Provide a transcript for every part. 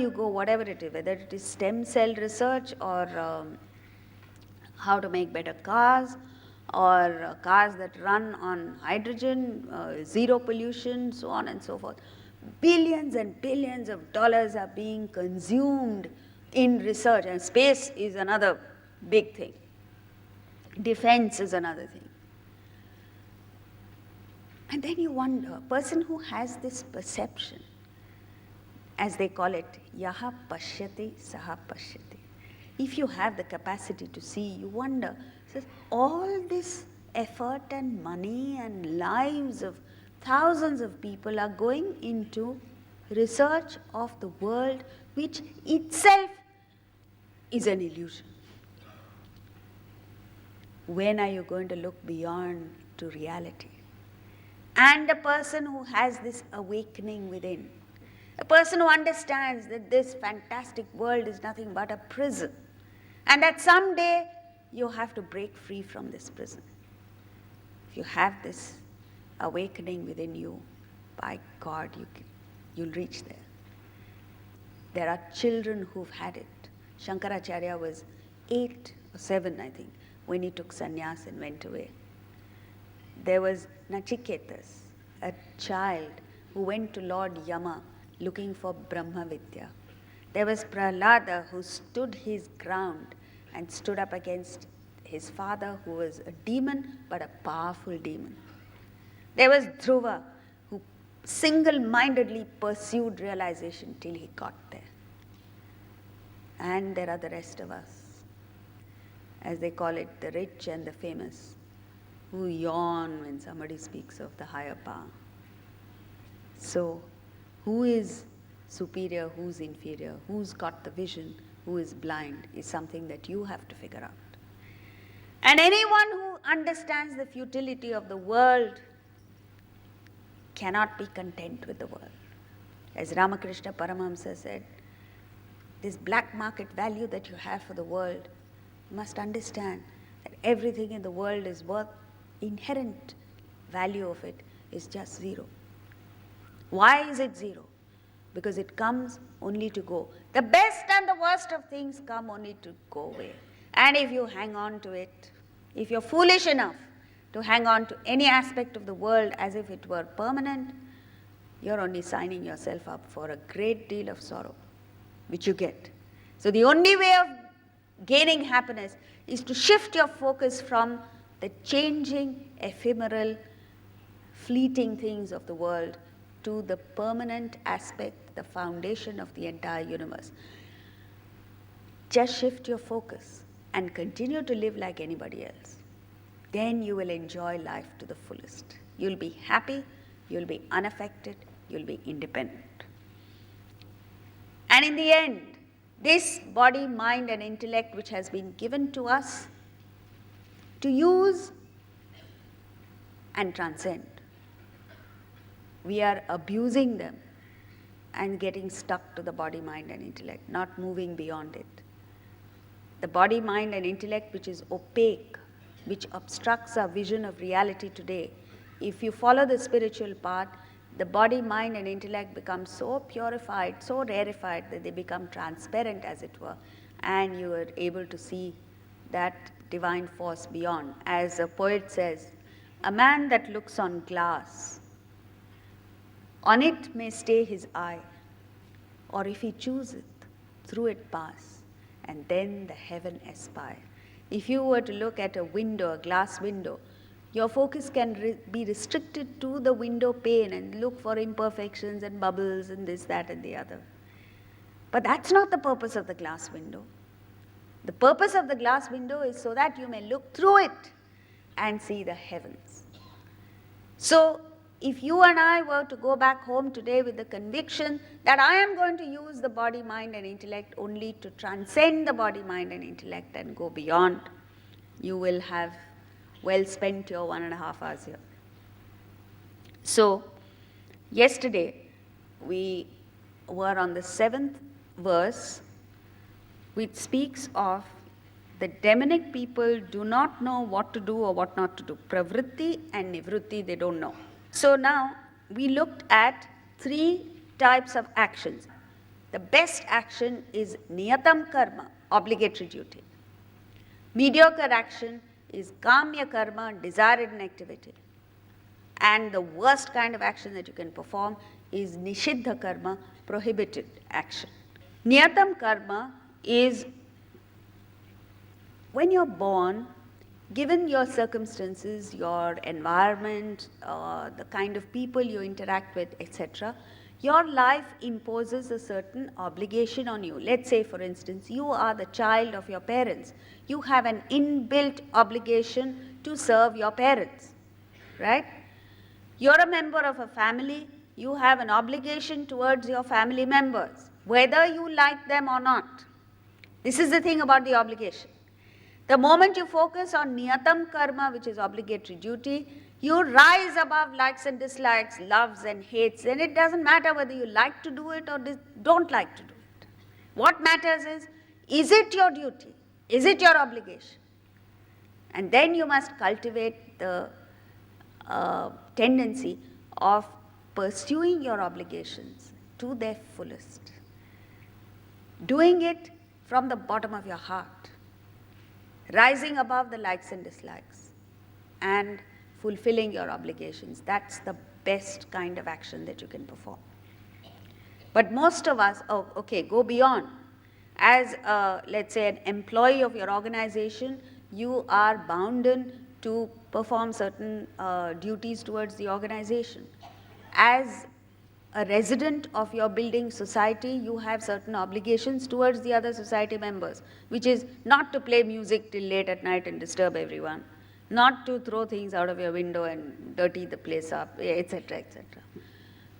you go, whatever it is, whether it is stem cell research or how to make better cars, or cars that run on hydrogen, zero pollution, so on and so forth. Billions and billions of dollars are being consumed in research, and space is another big thing. Defense is another thing. And then you wonder, a person who has this perception, as they call it, yaha pashyati saha pashyati. If you have the capacity to see, you wonder, says, all this effort and money and lives of thousands of people are going into research of the world, which itself is an illusion. When are you going to look beyond to reality? And a person who has this awakening within, a person who understands that this fantastic world is nothing but a prison, and that someday you have to break free from this prison. If you have this awakening within you, by God, you'll reach there. There are children who've had it. Shankaracharya was 8 or 7, I think, when he took sannyas and went away. There was Nachiketas, a child who went to Lord Yama looking for Brahma Vidya. There was Prahlada, who stood his ground and stood up against his father, who was a demon, but a powerful demon. There was Dhruva, who single-mindedly pursued realization till he got there. And there are the rest of us, as they call it, the rich and the famous, who yawn when somebody speaks of the higher power. So, who is superior, who's inferior, who's got the vision, who is blind, is something that you have to figure out. And anyone who understands the futility of the world cannot be content with the world. As Ramakrishna Paramahamsa said, this black market value that you have for the world, you must understand that everything in the world is worth, inherent value of it is just zero. Why is it zero? Because it comes only to go. The best and the worst of things come only to go away. And if you hang on to it, if you're foolish enough to hang on to any aspect of the world as if it were permanent, you're only signing yourself up for a great deal of sorrow, which you get. So the only way of gaining happiness is to shift your focus from the changing, ephemeral, fleeting things of the world to the permanent aspect, the foundation of the entire universe. Just shift your focus and continue to live like anybody else. Then you will enjoy life to the fullest. You'll be happy, you'll be unaffected, you'll be independent. And in the end, this body, mind, and intellect which has been given to us to use and transcend, we are abusing them and getting stuck to the body, mind, and intellect, not moving beyond it. The body, mind, and intellect which is opaque, which obstructs our vision of reality today, if you follow the spiritual path, the body, mind, and intellect become so purified, so rarefied that they become transparent, as it were, and you are able to see that divine force beyond. As a poet says, a man that looks on glass, on it may stay his eye, or if he chooseth, through it pass, and then the heaven espy. If you were to look at a window, a glass window, your focus can be restricted to the window pane and look for imperfections and bubbles and this, that, and the other. But that's not the purpose of the glass window. The purpose of the glass window is so that you may look through it and see the heavens. So, if you and I were to go back home today with the conviction that I am going to use the body, mind, and intellect only to transcend the body, mind, and intellect and go beyond, you will have well spent your 1.5 hours here. So, yesterday we were on the 7th verse, which speaks of the demonic people do not know what to do or what not to do. Pravritti and nivritti, they don't know. So now we looked at 3 types of actions. The best action is niyatam karma, obligatory duty. Mediocre action is kamya karma, desire-ridden activity. And the worst kind of action that you can perform is nishiddha karma, prohibited action. Niyatam karma is when you're born, given your circumstances, your environment, the kind of people you interact with, etc., your life imposes a certain obligation on you. Let's say, for instance, you are the child of your parents. You have an inbuilt obligation to serve your parents, right? You're a member of a family. You have an obligation towards your family members, whether you like them or not. This is the thing about the obligation. The moment you focus on niyatam karma, which is obligatory duty, you rise above likes and dislikes, loves and hates, and it doesn't matter whether you like to do it or don't like to do it. What matters is it your duty? Is it your obligation? And then you must cultivate the tendency of pursuing your obligations to their fullest, doing it from the bottom of your heart, rising above the likes and dislikes, and fulfilling your obligations. That's the best kind of action that you can perform. But most of us, go beyond. As, let's say, an employee of your organization, you are bounden to perform certain duties towards the organization. As a resident of your building society, you have certain obligations towards the other society members, which is not to play music till late at night and disturb everyone, not to throw things out of your window and dirty the place up, etc., etc.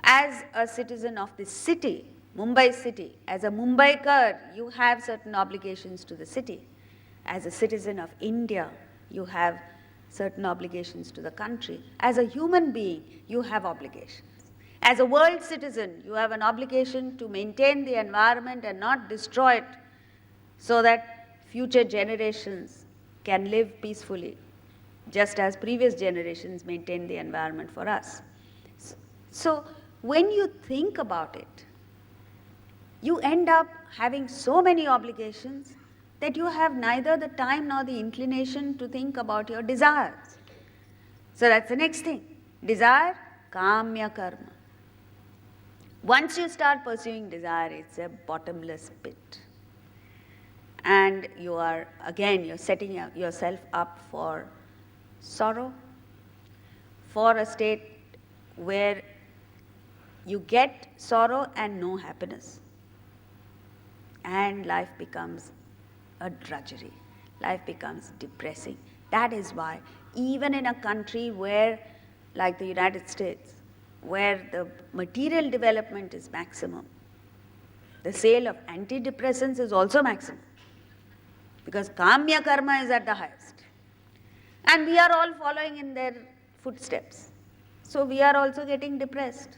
As a citizen of this city, Mumbai city, as a Mumbaikar, you have certain obligations to the city. As a citizen of India, you have certain obligations to the country. As a human being, you have obligations. As a world citizen, you have an obligation to maintain the environment and not destroy it so that future generations can live peacefully, just as previous generations maintained the environment for us. So when you think about it, you end up having so many obligations that you have neither the time nor the inclination to think about your desires. So that's the next thing. Desire, kamya karma. Once you start pursuing desire, it's a bottomless pit. And you're setting yourself up for sorrow, for a state where you get sorrow and no happiness. And life becomes a drudgery. Life becomes depressing. That is why, even in a country where, like the United States, where the material development is maximum, the sale of antidepressants is also maximum, because kamya karma is at the highest. And we are all following in their footsteps. So we are also getting depressed.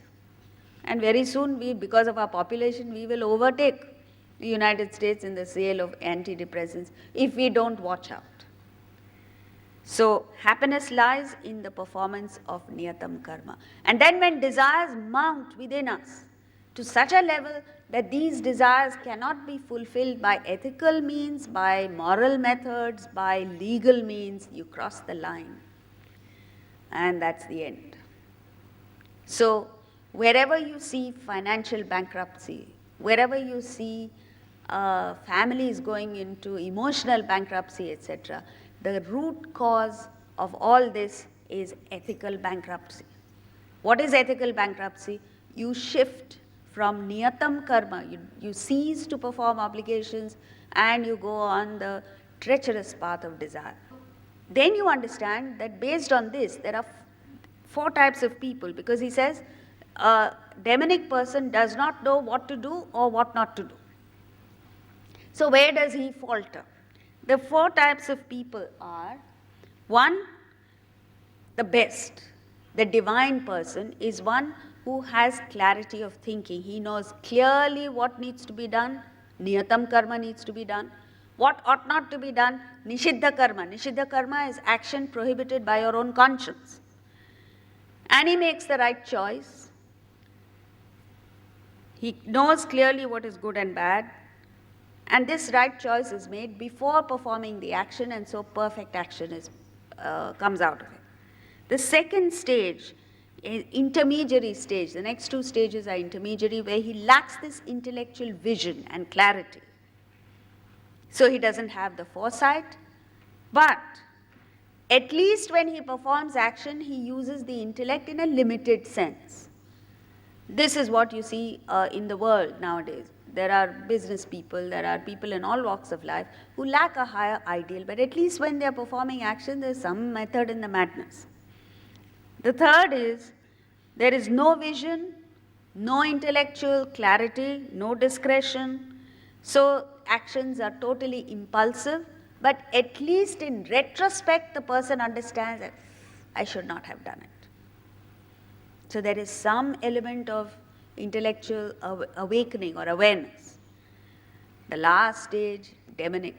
And very soon, because of our population, we will overtake the United States in the sale of antidepressants if we don't watch out. So happiness lies in the performance of niyatam karma. And then when desires mount within us to such a level that these desires cannot be fulfilled by ethical means, by moral methods, by legal means, you cross the line. And that's the end. So wherever you see financial bankruptcy, wherever you see families going into emotional bankruptcy, etc., the root cause of all this is ethical bankruptcy. What is ethical bankruptcy? You shift from niyatam karma, you cease to perform obligations, and you go on the treacherous path of desire. Then you understand that based on this, there are 4 types of people, because he says a demonic person does not know what to do or what not to do. So where does he falter? The 4 types of people are: 1, the best, the divine person is one who has clarity of thinking. He knows clearly what needs to be done, niyatam karma needs to be done. What ought not to be done, nishiddha karma. Nishiddha karma is action prohibited by your own conscience. And he makes the right choice. He knows clearly what is good and bad, and this right choice is made before performing the action, and so perfect action comes out of it. The second stage, intermediary stage, the next two stages are intermediary, where he lacks this intellectual vision and clarity. So he doesn't have the foresight, but at least when he performs action, he uses the intellect in a limited sense. This is what you see in the world nowadays. There are business people, there are people in all walks of life who lack a higher ideal, but at least when they are performing action, there is some method in the madness. The third is, there is no vision, no intellectual clarity, no discretion. So actions are totally impulsive, but at least in retrospect, the person understands that I should not have done it. So there is some element of intellectual awakening or awareness. The last stage, demonic.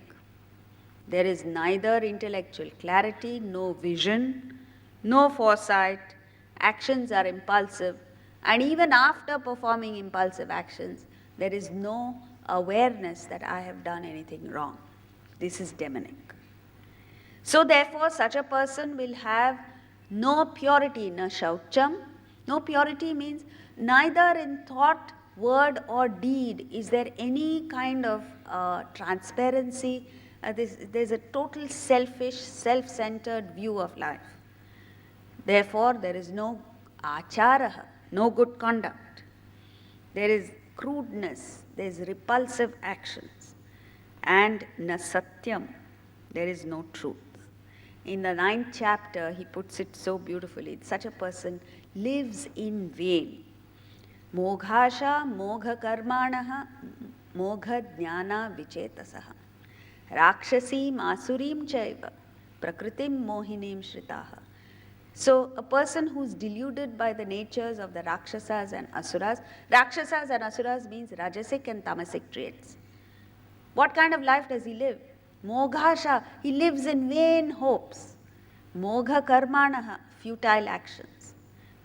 There is neither intellectual clarity, no vision, no foresight, actions are impulsive, and even after performing impulsive actions, there is no awareness that I have done anything wrong. This is demonic. So therefore, such a person will have no purity, no succumb. No purity means neither in thought, word or deed is there any kind of transparency. There's a total selfish, self-centered view of life. Therefore, there is no acharaha, no good conduct. There is crudeness, there is repulsive actions, and na satyam, there is no truth. In the 9th chapter, he puts it so beautifully. Such a person lives in vain. Moghasha mogha karmanaha mogha jnana vichetasaha rakshasim asurim chaiva prakritim mohinim shritaha. So a person who's deluded by the natures of the Rakshasas and Asuras means Rajasic and Tamasic traits. What kind of life does he live? Moghasha, he lives in vain hopes. Mogha karmanaha, futile actions.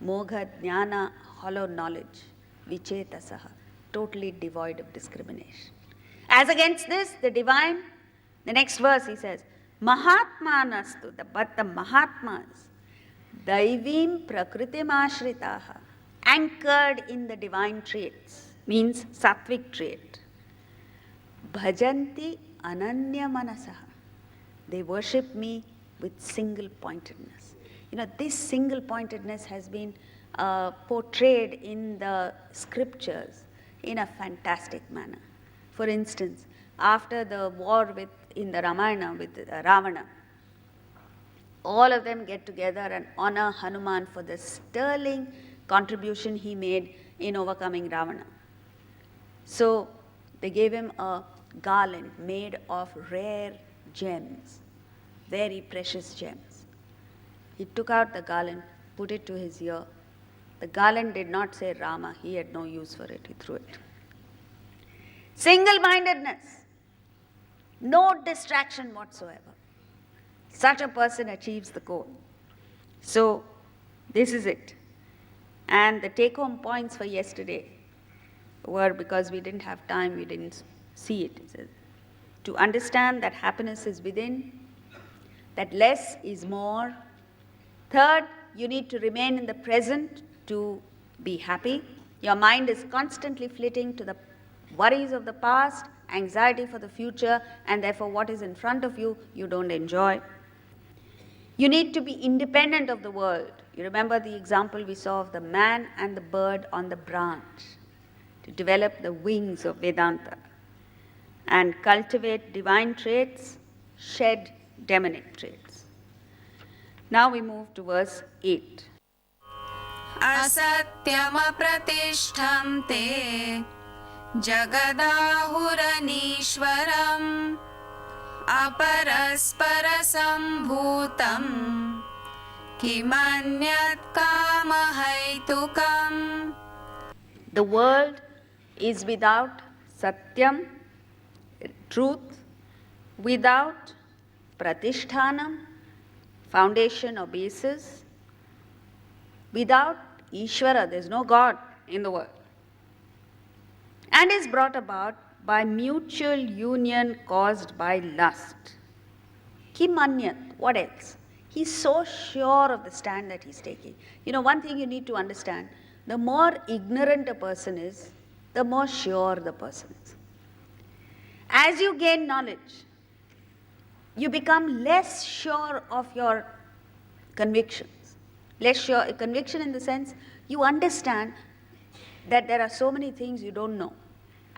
Mogha jnana, hollow knowledge. Vichetasaha, totally devoid of discrimination. As against this, the divine, the next verse he says, Mahatmanastu, but the Mahatmas, Daivim prakritim ashritaha, anchored in the divine traits, means sattvic trait. Bhajanti ananya manasaha, they worship me with single-pointedness. This single-pointedness has been portrayed in the scriptures in a fantastic manner. For instance, after the war in the Ramayana with Ravana, all of them get together and honor Hanuman for the sterling contribution he made in overcoming Ravana. So they gave him a garland made of rare gems, very precious gems. He took out the garland, put it to his ear. The garland did not say Rama, he had no use for it, he threw it. Single-mindedness, no distraction whatsoever. Such a person achieves the goal. So, this is it. And the take-home points for yesterday were, because we didn't have time, we didn't see it. It says, to understand that happiness is within, that less is more. Third, you need to remain in the present to be happy. Your mind is constantly flitting to the worries of the past, anxiety for the future, and therefore what is in front of you, you don't enjoy. You need to be independent of the world. You remember the example we saw of the man and the bird on the branch, to develop the wings of Vedanta and cultivate divine traits, shed demonic traits. Now we move to verse 8. Asatyama pratishtham te jagadahuranishwaram aparasparasambutam kimanyat kamahaitukam. The world is without satyam, truth, without pratishtanam, foundation or basis, without Ishvara, there is no God in the world. and is brought about by mutual union caused by lust. Kim Anyat, what else? He's so sure of the stand that he's taking. One thing you need to understand, the more ignorant a person is, the more sure the person is. As you gain knowledge, you become less sure of your convictions. Less sure, conviction in the sense you understand that there are so many things you don't know.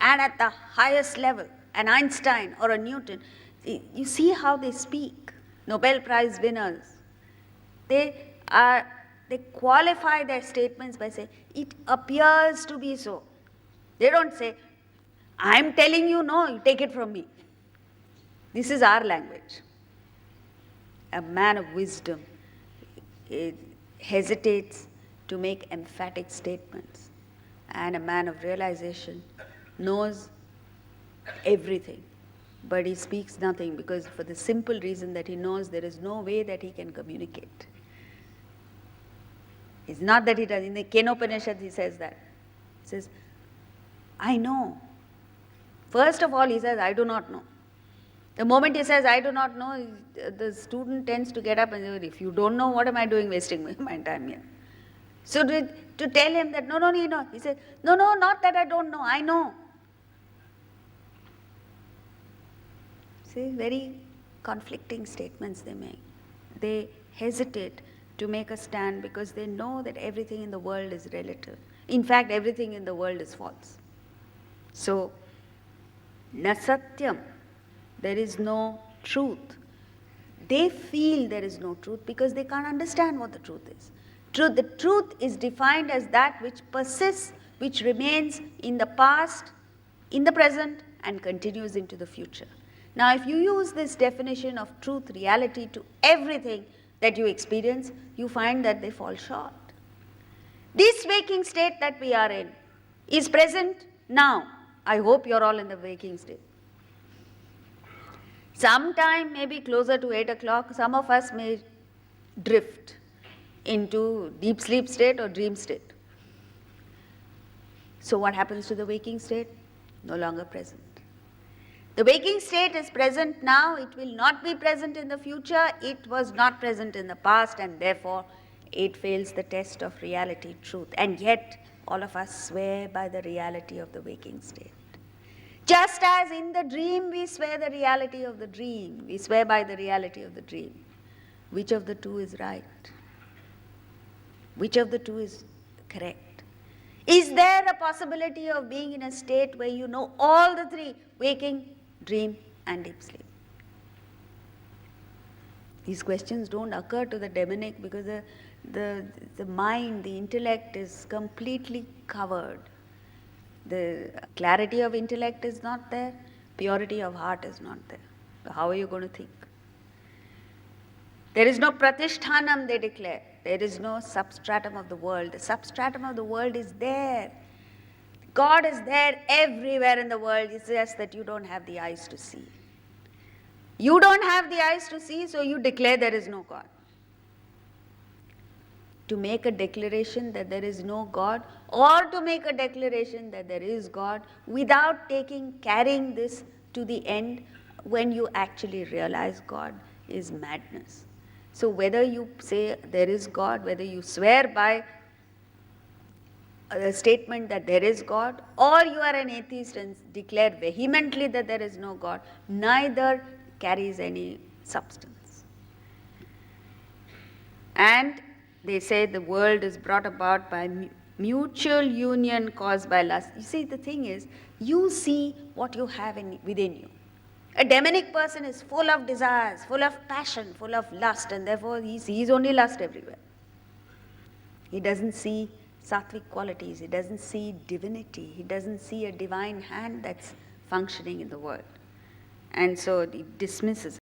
And at the highest level, an Einstein or a Newton, you see how they speak. Nobel Prize winners, they qualify their statements by saying, it appears to be so. They don't say, I'm telling you no, you take it from me. This is our language. A man of wisdom hesitates to make emphatic statements, and a man of realization knows everything, but he speaks nothing, because for the simple reason that he knows there is no way that he can communicate. It's not that he does. In the Kenopanishad he says that. He says, I know. First of all he says, I do not know. The moment he says, I do not know, the student tends to get up and say, if you don't know, what am I doing wasting my time here? So to tell him that, no, he says, no, not that I don't know, I know. See, very conflicting statements they make. They hesitate to make a stand because they know that everything in the world is relative. In fact, everything in the world is false. So, na satyam, there is no truth. They feel there is no truth because they can't understand what the truth is. The truth is defined as that which persists, which remains in the past, in the present, and continues into the future. Now, if you use this definition of truth, reality to everything that you experience, you find that they fall short. This waking state that we are in is present now. I hope you're all in the waking state. Sometime, maybe closer to 8 o'clock, some of us may drift into deep sleep state or dream state. So what happens to the waking state? No longer present. The waking state is present now, it will not be present in the future, it was not present in the past, and therefore it fails the test of reality, truth. And yet, all of us swear by the reality of the waking state. Just as in the dream we swear the reality of the dream, we swear by the reality of the dream. Which of the two is right? Which of the two is correct? Is there a possibility of being in a state where you know all the three, waking, dream, and deep sleep? These questions don't occur to the demonic because the mind, the intellect is completely covered. The clarity of intellect is not there, purity of heart is not there. So how are you going to think? There is no pratishtanam, they declare. There is no substratum of the world. The substratum of the world is there. God is there everywhere in the world. It's just that you don't have the eyes to see. You don't have the eyes to see, so you declare there is no God. To make a declaration that there is no God, or to make a declaration that there is God without carrying this to the end when you actually realize God, is madness. So whether you say there is God, whether you swear by a statement that there is God, or you are an atheist and declare vehemently that there is no God, neither carries any substance. And they say the world is brought about by mutual union caused by lust. You see, the thing is, you see what you have within you. A demonic person is full of desires, full of passion, full of lust, and therefore he sees only lust everywhere. He doesn't see sattvic qualities, he doesn't see divinity, he doesn't see a divine hand that's functioning in the world. And so he dismisses